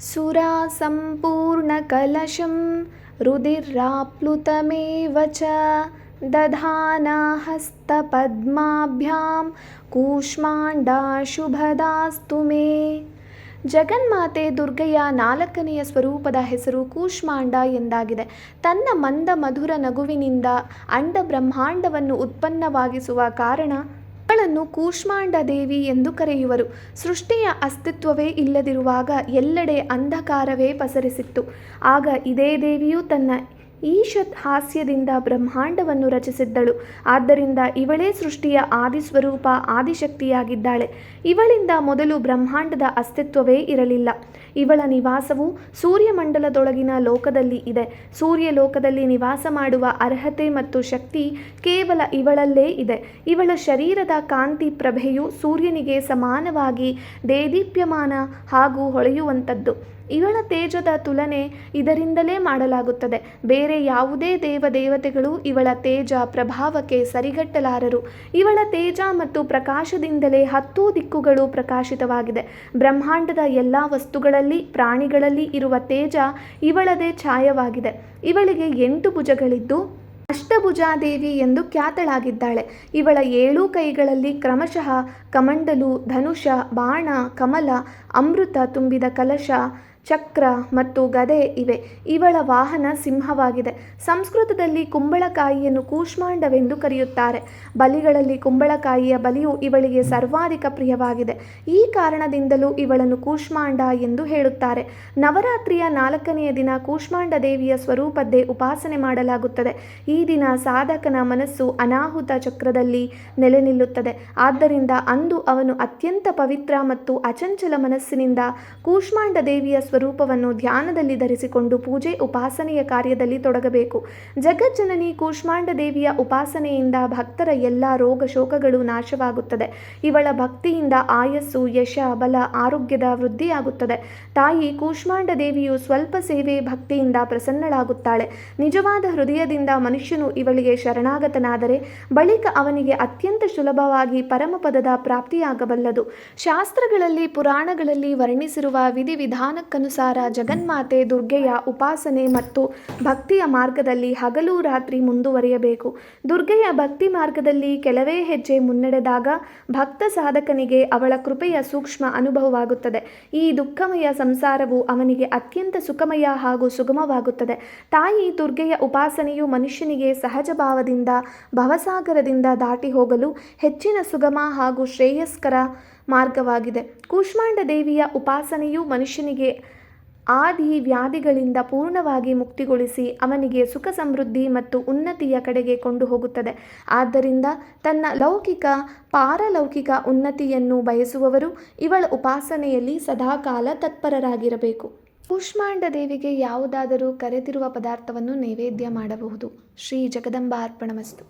सुरासम्पूर्णकलशं रुधिराप्लुतमेव च दधाना हस्तपद्माभ्यां ಕೂಷ್ಮಾಂಡಾಶುಭದಾಸ್ತು ಮೇ. ಜಗನ್ಮಾತೆ ದುರ್ಗೆಯ ನಾಲ್ಕನೆಯ ಸ್ವರೂಪದ ಹೆಸರು ಕೂಷ್ಮಾಂಡ ಎಂದಾಗಿದೆ. ತನ್ನ ಮಂದ ಮಧುರ ನಗುವಿನಿಂದ ಅಂಡ ಬ್ರಹ್ಮಾಂಡವನ್ನು ಉತ್ಪನ್ನವಾಗಿಸುವ ಕಾರಣ ಅವಳನ್ನು ಕೂಷ್ಮಾಂಡ ದೇವಿ ಎಂದು ಕರೆಯುವರು. ಸೃಷ್ಟಿಯ ಅಸ್ತಿತ್ವವೇ ಇಲ್ಲದಿರುವಾಗ ಎಲ್ಲೆಡೆ ಅಂಧಕಾರವೇ ಪಸರಿಸಿತ್ತು. ಆಗ ಇದೇ ದೇವಿಯು ತನ್ನ ಈಶತ್ ಹಾಸ್ಯದಿಂದ ಬ್ರಹ್ಮಾಂಡವನ್ನು ರಚಿಸಿದ್ದಳು. ಆದ್ದರಿಂದ ಇವಳೇ ಸೃಷ್ಟಿಯ ಆದಿಸ್ವರೂಪ, ಆದಿಶಕ್ತಿಯಾಗಿದ್ದಾಳೆ. ಇವಳಿಂದ ಮೊದಲು ಬ್ರಹ್ಮಾಂಡದ ಅಸ್ತಿತ್ವವೇ ಇರಲಿಲ್ಲ. ಇವಳ ನಿವಾಸವು ಸೂರ್ಯಮಂಡಲದೊಳಗಿನ ಲೋಕದಲ್ಲಿ ಇದೆ. ಸೂರ್ಯಲೋಕದಲ್ಲಿ ನಿವಾಸ ಮಾಡುವ ಅರ್ಹತೆ ಮತ್ತು ಶಕ್ತಿ ಕೇವಲ ಇವಳಲ್ಲೇ ಇದೆ. ಇವಳ ಶರೀರದ ಕಾಂತಿ ಪ್ರಭೆಯು ಸೂರ್ಯನಿಗೆ ಸಮಾನವಾಗಿ ದೇದೀಪ್ಯಮಾನ ಹಾಗೂ ಹೊಳೆಯುವಂಥದ್ದು. ಇವಳ ತೇಜದ ತುಲನೆ ಇದರಿಂದಲೇ ಮಾಡಲಾಗುತ್ತದೆ. ಬೇರೆ ಯಾವುದೇ ದೇವತೆಗಳು ಇವಳ ತೇಜ ಪ್ರಭಾವಕ್ಕೆ ಸರಿಗಟ್ಟಲಾರರು. ಇವಳ ತೇಜ ಮತ್ತು ಪ್ರಕಾಶದಿಂದಲೇ 10 ದಿಕ್ಕುಗಳು ಪ್ರಕಾಶಿತವಾಗಿದೆ. ಬ್ರಹ್ಮಾಂಡದ ಎಲ್ಲ ವಸ್ತುಗಳಲ್ಲಿ, ಪ್ರಾಣಿಗಳಲ್ಲಿ ಇರುವ ತೇಜ ಇವಳದೇ ಛಾಯವಾಗಿದೆ. ಇವಳಿಗೆ 8 ಭುಜಗಳಿದ್ದು ಅಷ್ಟಭುಜಾದೇವಿ ಎಂದು ಖ್ಯಾತಳಾಗಿದ್ದಾಳೆ. ಇವಳ 7 ಕೈಗಳಲ್ಲಿ ಕ್ರಮಶಃ ಕಮಂಡಲು, ಧನುಷ, ಬಾಣ, ಕಮಲ, ಅಮೃತ ತುಂಬಿದ ಕಲಶ, ಚಕ್ರ ಮತ್ತು ಗದೆ ಇವೆ. ಇವಳ ವಾಹನ ಸಿಂಹವಾಗಿದೆ. ಸಂಸ್ಕೃತದಲ್ಲಿ ಕುಂಬಳಕಾಯಿಯನ್ನು ಕೂಷ್ಮಾಂಡವೆಂದು ಕರೆಯುತ್ತಾರೆ. ಬಲಿಗಳಲ್ಲಿ ಕುಂಬಳಕಾಯಿಯ ಬಲಿಯು ಇವಳಿಗೆ ಸರ್ವಾಧಿಕ ಪ್ರಿಯವಾಗಿದೆ. ಈ ಕಾರಣದಿಂದಲೂ ಇವಳನ್ನು ಕೂಷ್ಮಾಂಡ ಎಂದು ಹೇಳುತ್ತಾರೆ. ನವರಾತ್ರಿಯ 4ನೆಯ ದಿನ ಕೂಷ್ಮಾಂಡ ದೇವಿಯ ಸ್ವರೂಪದ್ದೇ ಉಪಾಸನೆ ಮಾಡಲಾಗುತ್ತದೆ. ಈ ದಿನ ಸಾಧಕನ ಮನಸ್ಸು ಅನಾಹುತ ಚಕ್ರದಲ್ಲಿ ನೆಲೆ ನಿಲ್ಲುತ್ತದೆ. ಆದ್ದರಿಂದ ಅಂದು ಅವನು ಅತ್ಯಂತ ಪವಿತ್ರ ಮತ್ತು ಅಚಂಚಲ ಮನಸ್ಸಿನಿಂದ ಕೂಷ್ಮಾಂಡ ದೇವಿಯ ಸ್ವರೂಪವನ್ನು ಧ್ಯಾನದಲ್ಲಿ ಧರಿಸಿಕೊಂಡು ಪೂಜೆ ಉಪಾಸನೆಯ ಕಾರ್ಯದಲ್ಲಿ ತೊಡಗಬೇಕು. ಜಗಜ್ಜನನಿ ಕೂಷ್ಮಾಂಡ ದೇವಿಯ ಉಪಾಸನೆಯಿಂದ ಭಕ್ತರ ಎಲ್ಲ ರೋಗ ಶೋಕಗಳು ನಾಶವಾಗುತ್ತದೆ. ಇವಳ ಭಕ್ತಿಯಿಂದ ಆಯಸ್ಸು, ಯಶ, ಬಲ, ಆರೋಗ್ಯದ ವೃದ್ಧಿಯಾಗುತ್ತದೆ. ತಾಯಿ ಕೂಷ್ಮಾಂಡ ದೇವಿಯು ಸ್ವಲ್ಪ ಸೇವೆ ಭಕ್ತಿಯಿಂದ ಪ್ರಸನ್ನಳಾಗುತ್ತಾಳೆ. ನಿಜವಾದ ಹೃದಯದಿಂದ ಮನುಷ್ಯನು ಇವಳಿಗೆ ಶರಣಾಗತನಾದರೆ ಬಳಿಕ ಅವನಿಗೆ ಅತ್ಯಂತ ಸುಲಭವಾಗಿ ಪರಮಪದದ ಪ್ರಾಪ್ತಿಯಾಗಬಲ್ಲದು. ಶಾಸ್ತ್ರಗಳಲ್ಲಿ, ಪುರಾಣಗಳಲ್ಲಿ ವರ್ಣಿಸಿರುವ ವಿಧಿವಿಧಾನಕ್ಕನುಸಾರ ಜಗನ್ಮಾತೆ ದುರ್ಗೆಯ ಉಪಾಸನೆ ಮತ್ತು ಭಕ್ತಿಯ ಮಾರ್ಗದಲ್ಲಿ ಹಗಲು ರಾತ್ರಿ ಮುಂದುವರಿಯಬೇಕು. ದುರ್ಗೆಯ ಭಕ್ತಿ ಮಾರ್ಗದಲ್ಲಿ ಕೆಲವೇ ಹೆಜ್ಜೆ ಮುನ್ನಡೆದಾಗ ಭಕ್ತ ಸಾಧಕನಿಗೆ ಅವಳ ಕೃಪೆಯ ಸೂಕ್ಷ್ಮ ಅನುಭವವಾಗುತ್ತದೆ. ಈ ದುಃಖಮಯ ಸಂಸಾರವು ಅವನಿಗೆ ಅತ್ಯಂತ ಸುಖಮಯ ಹಾಗೂ ಸುಗಮವಾಗುತ್ತದೆ. ತಾಯಿ ದುರ್ಗೆಯ ಉಪಾಸನೆಯು ಮನುಷ್ಯನಿಗೆ ಸಹಜ ಭಾವದಿಂದ ಭವಸಾಗರದಿಂದ ದಾಟಿ ಹೋಗಲು ಹೆಚ್ಚಿನ ಸುಗಮ ಹಾಗೂ ಶ್ರೇಯಸ್ಕರ ಮಾರ್ಗವಾಗಿದೆ. ಕೂಷ್ಮಾಂಡ ದೇವಿಯ ಉಪಾಸನೆಯು ಮನುಷ್ಯನಿಗೆ ಆದಿ ವ್ಯಾಧಿಗಳಿಂದ ಪೂರ್ಣವಾಗಿ ಮುಕ್ತಿಗೊಳಿಸಿ ಅವನಿಗೆ ಸುಖ ಸಮೃದ್ಧಿ ಮತ್ತು ಉನ್ನತಿಯ ಕಡೆಗೆ ಕೊಂಡು ಹೋಗುತ್ತದೆ. ಆದ್ದರಿಂದ ತನ್ನ ಲೌಕಿಕ ಪಾರಲೌಕಿಕ ಉನ್ನತಿಯನ್ನು ಬಯಸುವವರು ಇವಳ ಉಪಾಸನೆಯಲ್ಲಿ ಸದಾಕಾಲ ತತ್ಪರರಾಗಿರಬೇಕು. ಕೂಷ್ಮಾಂಡ ದೇವಿಗೆ ಯಾವುದಾದರೂ ಕರೆದಿರುವ ಪದಾರ್ಥವನ್ನು ನೈವೇದ್ಯ ಮಾಡಬಹುದು. ಶ್ರೀ ಜಗದಂಬಾರ್ಪಣಮಸ್ತು.